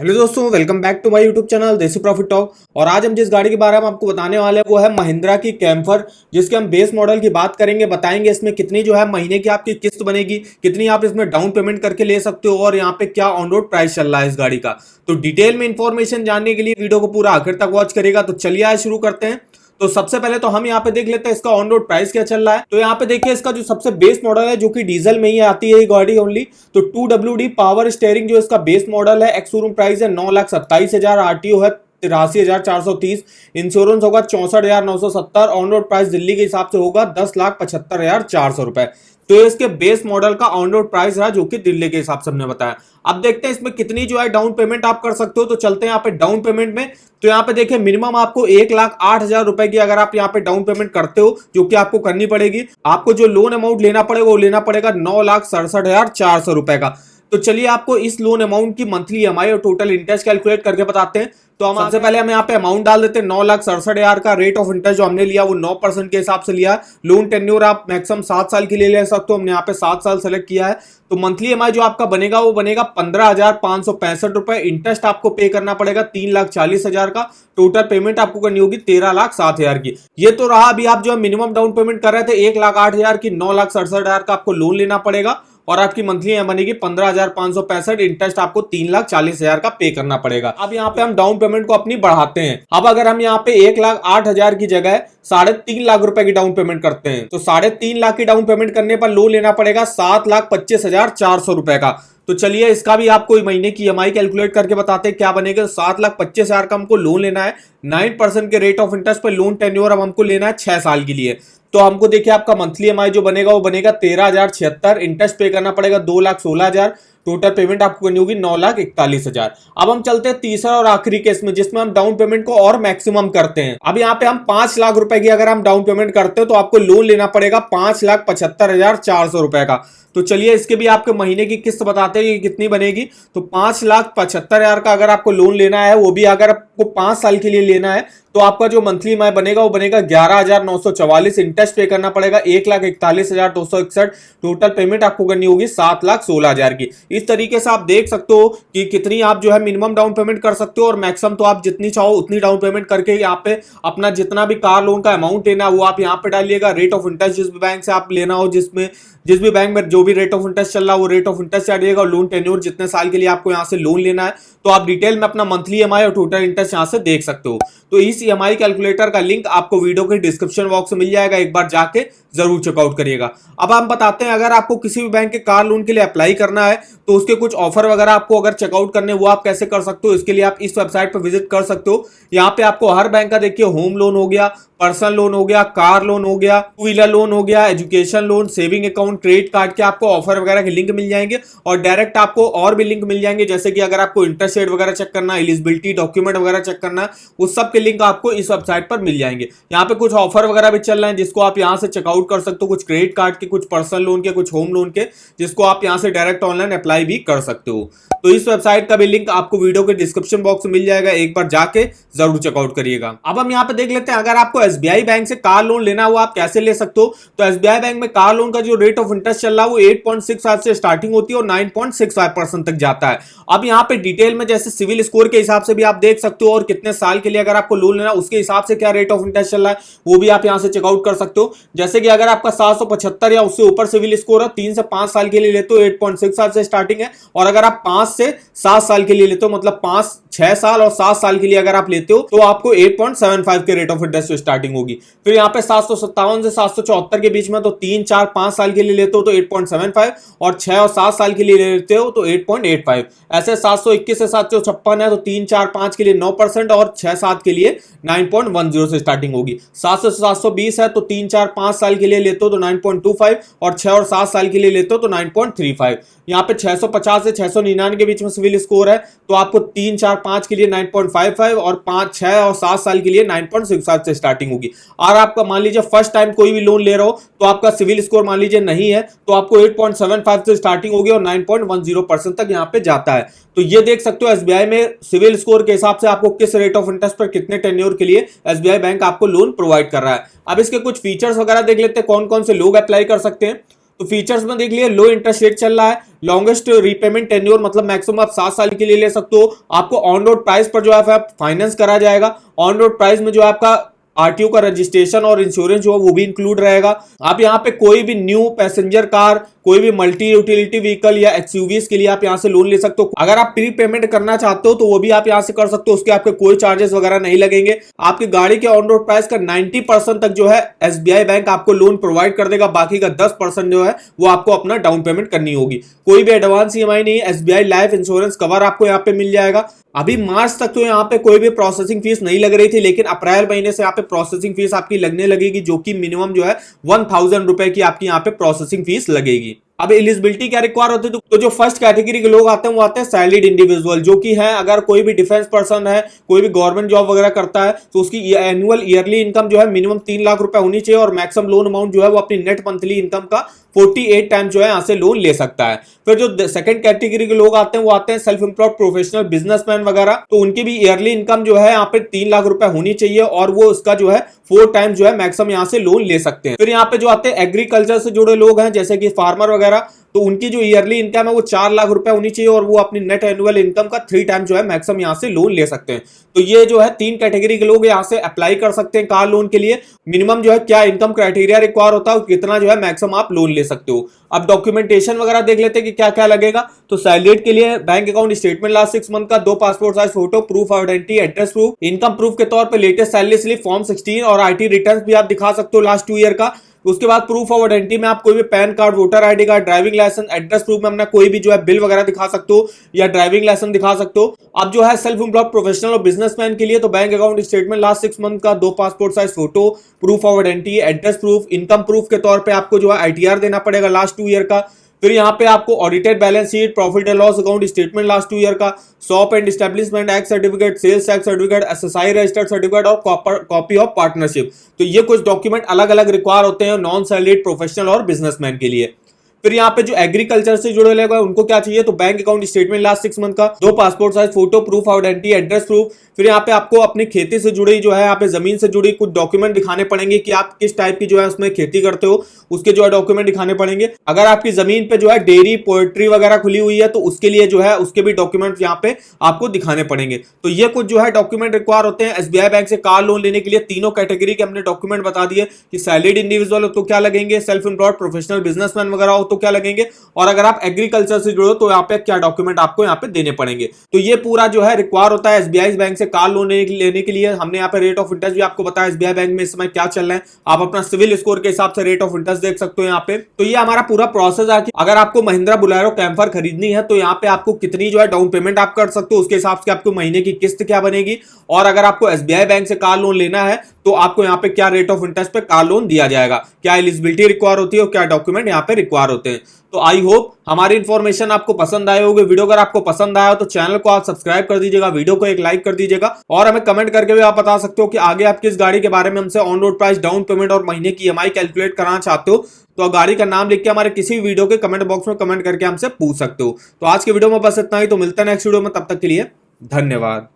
Hello दोस्तों, welcome back to my YouTube channel Desi profit talk. और आज हम जिस गाड़ी के बारे में आपको बताने वाले हैं वो है महिंद्रा की कैम्फर, जिसके हम बेस मॉडल की बात करेंगे। बताएंगे इसमें कितनी जो है महीने की आपकी किस्त बनेगी, कितनी आप इसमें डाउन पेमेंट करके ले सकते हो और यहाँ पे क्या ऑन रोड प्राइस चल रहा है इस गाड़ी का। तो डिटेल में इंफॉर्मेशन जानने के लिए वीडियो को पूरा आखिर तक वॉच करेगा। तो चलिए आज शुरू करते हैं। तो सबसे पहले तो हम यहाँ पे देख लेते हैं इसका ऑन रोड प्राइस क्या चल रहा है। तो यहाँ पे देखिए इसका जो सबसे बेस मॉडल है जो कि डीजल में ही आती है ये गाड़ी ओनली, तो 2WD पावर स्टीयरिंग जो इसका बेस मॉडल है, एक्स शोरूम प्राइस है 9,27,000, आरटीओ है 83,430, इंश्योरेंस होगा 64,970, ऑन रोड प्राइस दिल्ली के हिसाब से होगा 10,75,400 रुपए। तो ये इसके बेस मॉडल का ऑन रोड प्राइस रहा जो कि दिल्ली के हिसाब से हमने बताया। अब देखते हैं इसमें कितनी जो है डाउन पेमेंट आप कर सकते हो। तो चलते हैं यहाँ पे डाउन पेमेंट में। तो यहाँ पे देखिए मिनिमम आपको 1,08,000 रुपए की अगर आप यहाँ पे डाउन पेमेंट करते हो जो कि आपको करनी पड़ेगी। आपको जो लोन अमाउंट लेना पड़ेगा वो लेना पड़ेगा 9,67,400 रुपए का। तो चलिए आपको इस लोन अमाउंट की मंथली ईएमआई और टोटल इंटरेस्ट कैलकुलेट करके बताते हैं। तो हम सबसे पहले हम यहाँ पे अमाउंट डाल देते हैं 9,67,000 का। रेट ऑफ इंटरेस्ट जो हमने लिया वो 9% के हिसाब से लिया है। लोन टेन्योर आप मैक्सिमम 7 साल के लिए ले सकते हो, हमने यहाँ पे 7 साल सेलेक्ट किया है। तो मंथली ईएमआई जो आपका बनेगा वो बनेगा 15,565 रुपए। इंटरेस्ट आपको पे करना पड़ेगा 3,40,000 का। टोटल पेमेंट आपको करनी होगी 13,07,000 की। ये तो रहा अभी आप जो है मिनिमम डाउन पेमेंट कर रहे थे 1,08,000 की, 9,67,000 का आपको लोन लेना पड़ेगा और आपकी मंथली बनेगी 15,565। इंटरेस्ट आपको 3,40,000 का पे करना पड़ेगा। अब यहाँ पे हम डाउन पेमेंट को अपनी बढ़ाते हैं। अब अगर हम यहाँ पे 1,08,000 की जगह 3.5 लाख रुपए की डाउन पेमेंट करते हैं तो 3.5 लाख की डाउन पेमेंट करने पर लोन लेना पड़ेगा 7,25,400 रुपए का। तो चलिए इसका भी आपको महीने की ईएमआई कैलकुलेट करके बताते हैं क्या बनेगा। 7,25,000 का हमको लोन लेना है, 9% के रेट ऑफ इंटरेस्ट पर लोन टेन्योर अब हमको लेना है 6 साल के लिए। तो हमको देखिए आपका मंथली ईएमआई जो बनेगा वो बनेगा 13,076, इंटरेस्ट पे करना पड़ेगा 2,16,000, टोटल पेमेंट आपको करनी होगी 9,41,000। अब हम चलते हैं तीसरा और आखिरी केस में जिसमें हम डाउन पेमेंट को और मैक्सिमम करते हैं। अब यहाँ पे हम 5 लाख रुपए की अगर हम डाउन पेमेंट करते हैं तो आपको लोन लेना पड़ेगा 5,75,400 रुपए का। तो चलिए इसके भी आपके महीने की किस्त बताते हैं कि कितनी बनेगी। तो 5,75,000 का अगर आपको लोन लेना है, वो भी अगर आपको 5 साल के लिए लेना है, तो आपका जो मंथली ईएमआई बनेगा वो बनेगा 11,944। इंटरेस्ट पे करना पड़ेगा 1,41,261। टोटल पेमेंट आपको करनी होगी 7,16,000 की। इस तरीके से आप देख सकते हो कि कितनी आप जो है मिनिमम डाउन पेमेंट कर सकते हो और मैक्सिमम तो आप जितनी चाहो उतनी डाउन पेमेंट करके यहाँ पे अपना जितना भी कार लोन का अमाउंट लेना है वो आप यहाँ पे डालिएगा। रेट ऑफ इंटरेस्ट जिस भी बैंक से आप लेना हो, जिस भी बैंक में जो भी रेट ऑफ इंटरेस्ट चल रहा है वो रेट ऑफ इंटरेस्ट डालिएगा। और लोन टेन्योर जितने साल के लिए आपको यहाँ से लोन लेना है तो आप डिटेल में अपना मंथली ईएमआई और टोटल इंटरेस्ट यहाँ से देख सकते हो। तो इस ईएमआई कैलकुलेटर का लिंक आपको वीडियो के डिस्क्रिप्शन बॉक्स में मिल जाएगा, एक बार जाके जरूर चेकआउट करिएगा। अब हम बताते हैं अगर आपको किसी भी बैंक के कार लोन के लिए अप्लाई करना है तो उसके कुछ ऑफर वगैरह आपको अगर चेकआउट करने वो आप कैसे कर सकते हो। इसके लिए आप इस वेबसाइट पर विजिट कर सकते हो। यहाँ पे आपको हर बैंक का देखिए होम लोन हो गया, पर्सनल लोन हो गया, कार लोन हो गया, टू व्हीलर लोन हो गया, education loan, saving account, credit card के आपको ऑफर वगैरह के लिंक मिल जाएंगे। और डायरेक्ट आपको और भी लिंक मिल जाएंगे, जैसे कि अगर आपको इंटरेस्ट रेट वगैरह चेक करना है, एलिजिबिलिटी डॉक्यूमेंट वगैरह चेक करना है, उस सब के लिंक आपको इस वेबसाइट पर मिल जाएंगे। यहाँ पे कुछ ऑफर वगैरह भी चल रहे हैं जिसको आप यहाँ से चेकआउट कर सकते हो, कुछ क्रेडिट कार्ड के, कुछ पर्सनल लोन के, कुछ होम लोन के, जिसको आप यहाँ से डायरेक्ट ऑनलाइन अप्लाई भी कर सकते हो। तो इस वेबसाइट का भी लिंक आपको वीडियो के डिस्क्रिप्शन बॉक्स में मिल जाएगा, एक बार जाके जरूर चेकआउट करिएगा। अब हम यहाँ पे देख लेते हैं अगर आपको एसबीआई बैंक से कार लोन लेना हो आप कैसे ले सकते हो। तो एसबीआई बैंक में कार लोन का जो रेट ऑफ इंटरेस्ट चल रहा है वो 8.65 से स्टार्टिंग होती है और 9.65% तक जाता है। अब यहाँ पे डिटेल में जैसे सिविल स्कोर के हिसाब से भी आप देख सकते हो और कितने साल के लिए अगर आपको लोन लेना उसके हिसाब से क्या रेट ऑफ इंटरेस्ट चल रहा है वो भी आप यहाँ से चेकआउट कर सकते हो। जैसे कि अगर आपका 775 या उससे ऊपर सिविल स्कोर है, 3 से 5 साल के लिए लेते हो 8.65 से स्टार्टिंग है। और अगर आप 5 से 7 साल के लिए लेते हो, मतलब 5, 6 साल और 7 साल के लिए अगर आप लेते हो तो आपको 8.75 के रेट ऑफ इंटरेस्ट से स्टार्टिंग होगी। फिर यहाँ पे 757 से 774 के बीच में तो 3, 4, 5 साल के लिए लेते हो तो 8.75 और 6 और 7 साल के लिए लेते हो तो 8.85। ऐसे 721 से 756 है तो 3, 4, 5 के लिए 9% और 6, 7 के लिए 9.10 से स्टार्टिंग होगी। 700 से 720 है तो 3, 4, 5 साल के लिए लेते हो तो 9.25 और 6 और 7 साल के लिए लेते हो तो 9.35। यहाँ पे 650 से 699 के बीच में सिविल स्कोर है तो आपको 3, 4, 5 के लिए 9.55 और 5, 6 और 7 साल के लिए 9.65 से स्टार्टिंग होगी। और आपका मान लीजिए फर्स्ट टाइम कोई भी लोन ले रहे हो तो आपका सिविल स्कोर मान लीजिए नहीं है तो आपको 8.75 से स्टार्टिंग होगी और 9.10% तक यहाँ पे जाता है। तो ये देख सकते हो एसबीआई में सिविल स्कोर के हिसाब से आपको किस रेट ऑफ इंटरेस्ट पर कितने टेन्योर के लिए एसबीआई बैंक आपको लोन प्रोवाइड कर रहा है। अब इसके कुछ फीचर्स वगैरह देख लेते हैं कौन कौन से लोग अप्लाई कर सकते हैं। तो फीचर्स में देख लिए, लो इंटरेस्ट रेट चल रहा है, लॉन्गेस्ट रीपेमेंट टेन्योर मतलब मैक्सिमम आप 7 साल के लिए ले सकते हो, आपको ऑन रोड प्राइस पर जो है फाइनेंस करा जाएगा, ऑन रोड प्राइस में जो है आपका आरटीओ का रजिस्ट्रेशन और इंश्योरेंस जो है वो भी इंक्लूड रहेगा। आप यहाँ पे कोई भी न्यू पैसेंजर कार, कोई भी मल्टी यूटिलिटी व्हीकल या एक्सयूवीज के लिए आप यहाँ से लोन ले सकते हो। अगर आप प्री पेमेंट करना चाहते हो तो वो भी आप यहाँ से कर सकते हो, उसके आपके कोई चार्जेस वगैरह नहीं लगेंगे। आपकी गाड़ी के ऑन रोड प्राइस का 90% तक जो है एसबीआई बैंक आपको लोन प्रोवाइड कर देगा, बाकी का 10% जो है वो आपको अपना डाउन पेमेंट करनी होगी। कोई भी एडवांस ईएमआई नहीं, एसबीआई लाइफ इंश्योरेंस कवर आपको यहाँ पे मिल जाएगा। अभी मार्च तक तो यहाँ पे कोई भी प्रोसेसिंग फीस नहीं लग रही थी, लेकिन अप्रैल महीने से यहाँ पे प्रोसेसिंग फीस आपकी लगने लगेगी, जो कि मिनिमम जो है 1000 रुपए की आपकी यहाँ पे प्रोसेसिंग फीस लगेगी। अब एलिजिबिलिटी क्या रिक्वायर होती है, तो जो फर्स्ट कैटेगरी के लोग आते हैं वो आते हैं सैलरीड इंडिविजुअल, जो कि है अगर कोई भी डिफेंस पर्सन है, कोई भी गवर्नमेंट जॉब वगैरह करता है, तो उसकी एनुअल ईयरली इनकम जो है मिनिमम 3 लाख रुपए होनी चाहिए, और मैक्सिमम लोन अमाउंट जो है वो अपनी नेट मंथली इनकम का 48 टाइम जो है यहाँ से लोन ले सकता है। फिर जो सेकंड कैटेगरी के लोग आते हैं वो आते हैं सेल्फ एम्प्लॉयड प्रोफेशनल बिजनेसमैन वगैरह, तो उनकी भी ईयरली इनकम जो है यहाँ पे 3 लाख रुपए होनी चाहिए, और वो उसका जो है 4 टाइम जो है मैक्सिमम यहाँ से लोन ले सकते हैं। फिर यहाँ पे जो आते हैं एग्रीकल्चर से जुड़े लोग हैं, जैसे कि फार्मर वगैरह, तो उनकी जो ईयरली इनकम है वो 4 लाख रुपए होनी चाहिए, और वो अपनी नेट एनुअल इनकम का 3 टाइम जो है मैक्सिमम यहाँ से लोन ले सकते हैं। तो ये जो है 3 कैटेगरी के लोग यहाँ से अप्लाई कर सकते हैं कार लोन के लिए। मिनिमम जो है क्या इनकम क्राइटेरिया रिक्वायर होता है, कितना जो है मैक्सिमम आप लोन ले सकते हो। अब डॉक्यूमेंटेशन वगैरह देख लेते हैं कि क्या क्या लगेगा। तो सैलरीड के लिए bank account statement last 6 month का, 2 passport size photo, proof of identity, address proof, income proof के तौर पे लेटेस्ट सैलरी स्लिप, फॉर्म 16 और आईटी रिटर्न्स भी आप दिखा सकते हो लास्ट 2 ईयर का। उसके बाद प्रूफ ऑफ आइडेंटिटी में आप कोई भी PAN card, voter ID card, driving licence, address proof में अपना कोई भी जो है बिल वगैरह दिखा सकते हो, या ड्राइविंग लाइसेंस दिखा सकते हो। अब जो है सेल्फ एम्प्लॉयड प्रोफेशनल और बिजनेसमैन के लिए, तो bank account statement last 6 month का, 2 passport size photo, proof of identity, address proof, income proof के तौर पर आपको जो है आईटीआर देना पड़ेगा लास्ट 2 ईयर का। फिर यहाँ पे आपको audited balance sheet, profit and loss account statement last 2 year का, shop and establishment act certificate, sales tax certificate, SSI registered certificate और कॉपी ऑफ पार्टनरशिप। तो ये कुछ डॉक्यूमेंट अलग अलग रिक्वायर होते हैं नॉन सैलरीड प्रोफेशनल और बिजनेसमैन के लिए। फिर यहाँ पे जो एग्रीकल्चर से जुड़े लोग हैं उनको क्या चाहिए, तो bank account statement last 6 month का, 2 passport size photo, proof of identity, address proof. फिर यहाँ पे आपको अपनी खेती से जुड़ी जो है यहाँ पे जमीन से जुड़ी कुछ डॉक्यूमेंट दिखाने पड़ेंगे कि आप किस टाइप की जो है उसमें खेती करते हो, उसके जो है डॉक्यूमेंट दिखाने पड़ेंगे। अगर आपकी जमीन पे जो है डेयरी, पोल्ट्री वगैरह खुली हुई है तो उसके लिए जो है उसके भी डॉक्यूमेंट यहाँ पे आपको दिखाने पड़ेंगे। तो ये कुछ जो है डॉक्यूमेंट रिक्वायर होते हैं एसबीआई बैंक से कार लोन लेने के लिए। तीनों कैटेगरी के हमने डॉक्यूमेंट बता दिए कि सैलरीड इंडिविजुअल हो तो क्या लगेंगे, सेल्फ एम्प्लॉयड प्रोफेशनल बिजनेसमैन वगैरह हो तो क्या लगेंगे, और अगर आप एग्रीकल्चर से जुड़े हो तो यहाँ पे क्या डॉक्यूमेंट आपको यहाँ पे देने पड़ेंगे। तो ये पूरा जो है रिक्वायर होता है एसबीआई बैंक से कार लोन लेने के लिए। हमने यहाँ पे रेट ऑफ इंटरेस्ट भी आपको बताया एसबीआई बैंक में इस समय क्या चल रहा है, आप अपना सिविल स्कोर के हिसाब से रेट ऑफ इंटरेस्ट देख सकते हो यहाँ पे। तो ये हमारा पूरा प्रोसेस है कि अगर आपको महिंद्रा बोलेरो कैंपर खरीदनी है तो यहाँ पे आपको कितनी जो है डाउन पेमेंट आप कर सकते हो, उसके हिसाब से आपको महीने की किस्त क्या बनेगी, और अगर आपको एसबीआई बैंक से कार लोन लेना है तो आपको यहाँ पे क्या रेट ऑफ इंटरेस्ट पे कार लोन दिया जाएगा, क्या एलिजिबिलिटी रिक्वायर होती है और क्या डॉक्यूमेंट यहाँ पे रिक्वायर होते हैं। तो आई होप हमारी इन्फॉर्मेशन आपको पसंद आए होगी। वीडियो अगर आपको पसंद आया हो तो चैनल को आप सब्सक्राइब कर दीजिएगा, वीडियो को एक लाइक कर दीजिएगा, और हमें कमेंट करके भी आप बता सकते हो कि आगे आप किस गाड़ी के बारे में हमसे on road price, down payment और महीने की ईएमआई कैलकुलेट कराना चाहते हो। तो गाड़ी का नाम लिख के हमारे किसी भी वीडियो के कमेंट बॉक्स में कमेंट करके हमसे पूछ सकते हो। तो आज के वीडियो में बस इतना ही, तो मिलते हैं नेक्स्ट वीडियो में, तब तक के लिए धन्यवाद।